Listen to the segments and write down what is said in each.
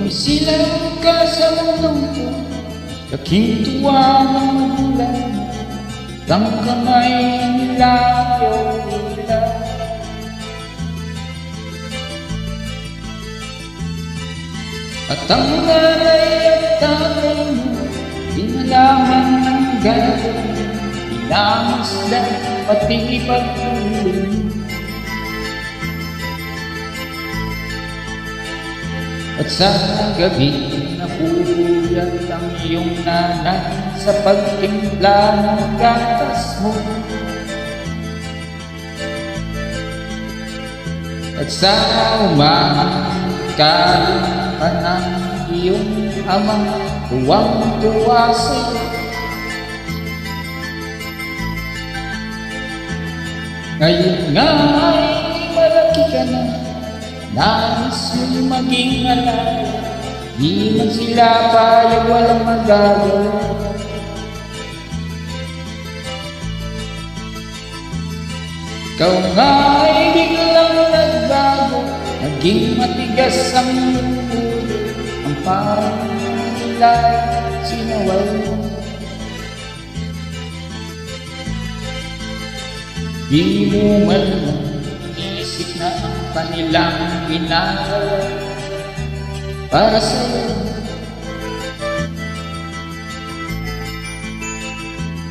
Sumisilaw ka sa mundong ko, laking tuwa ng magulang, ang kamay nilayo nila. At ang nanay at tatay mo, di malaman ng gagawin, pinamasdan pati pagtulong. At sa gabi napuyat ang iyong nanay sa pagtimpla ng gatas mo. At sa umaga kain pa ng iyong amang tuwang-tuwa sa'yo. Ngayon nga ay malaki ka na, nais mo'y maging alay, di man sila payag walang magagawa. Ikaw nga ay biglang nagbago, naging matigas ang ulo, ang parang nila sinaway mo. Di mo man isip na ang kanilang ginagawa para sa'yo.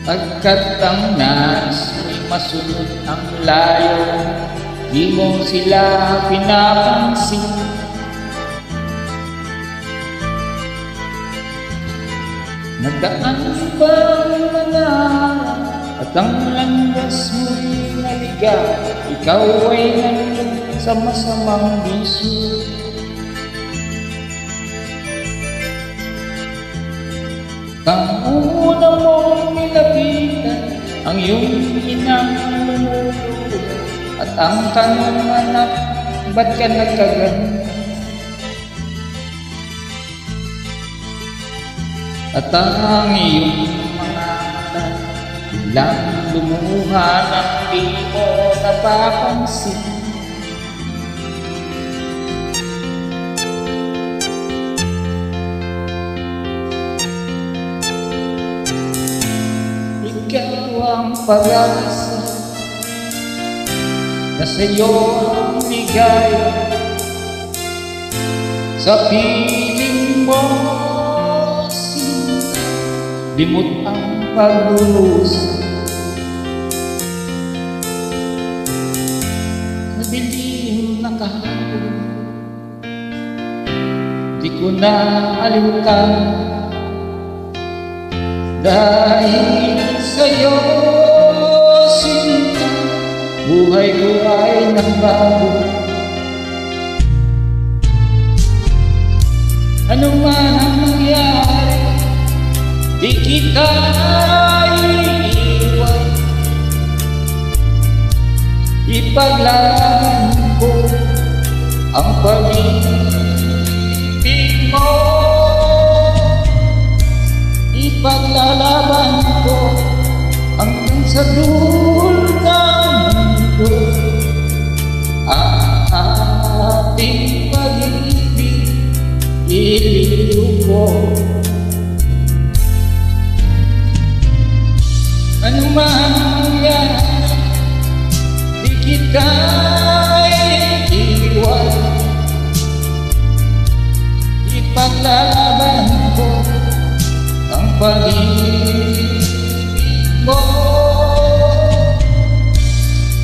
Pagkat ang nais mo'y masunod ang layo, di mo sila pinapansin. Nagdaan ba ang mga at ang landas mo'y naligaw, ikaw ay nandun sa masamang bisyo. Ang una mong nilapitan ang iyong inang lumululo, at ang tanong, anak, ba't ka nagkaganda? At ang iyong mga mata biglang lumuha nang di mo napapansin. Ikaw ang pag-asa, na sa'yo ang ligaya, sa piling mo sinta, limot ang paglusa. Madilim na kahapon, di ko na alimtan, dahil sa'yo sinta, buhay ko ay nagbago. Ano man ang mangyari, di kita iiwan. Ipaglaban ko ang pag-ibig mo, ipaglalaban ko hanggang sa dulo ng mundo. Ang ating pag-ibig iliw ko. Ano man mangyari, di kita iiwan. Ipaglalaban ko ang pag-ibig mo,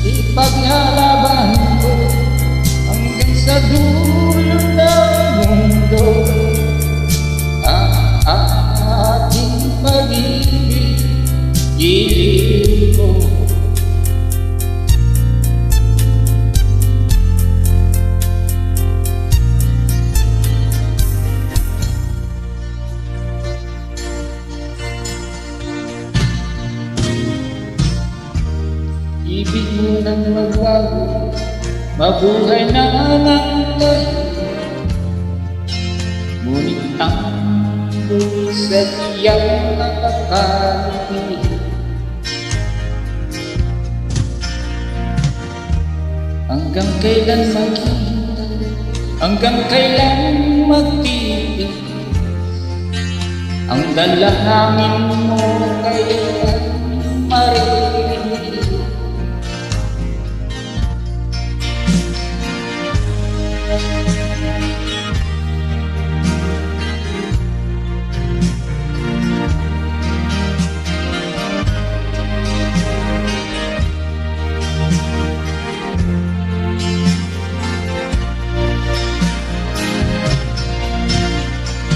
ipaglalaban ko hanggang sa dulo ng mundo. Ang ating pag-ibig iliw ko. Ibig mo nang magbago, mabuhay na ng tayo, ngunit ang buhay sa iyang nakakalimutan. Hanggang kailan maghihintay, hanggang kailan magtitiwala, dalangin mo kay Marie.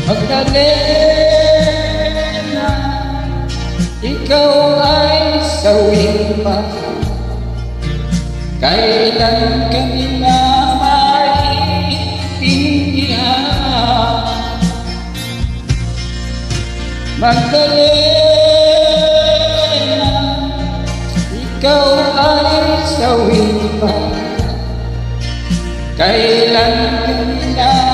Magdalena, ikaw ay sawi pa. Kailan ka nila maiintindihan? Magdalena, ikaw ay sawi pa. Kailan ka nila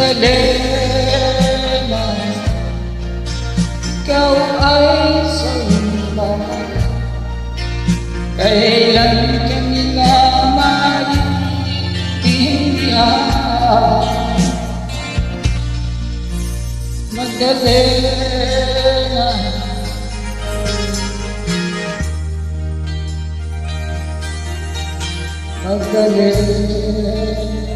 Magdalena, ikaw ay sumpa. Kailan ka nila maintindihan? Magdalena, Magdalena.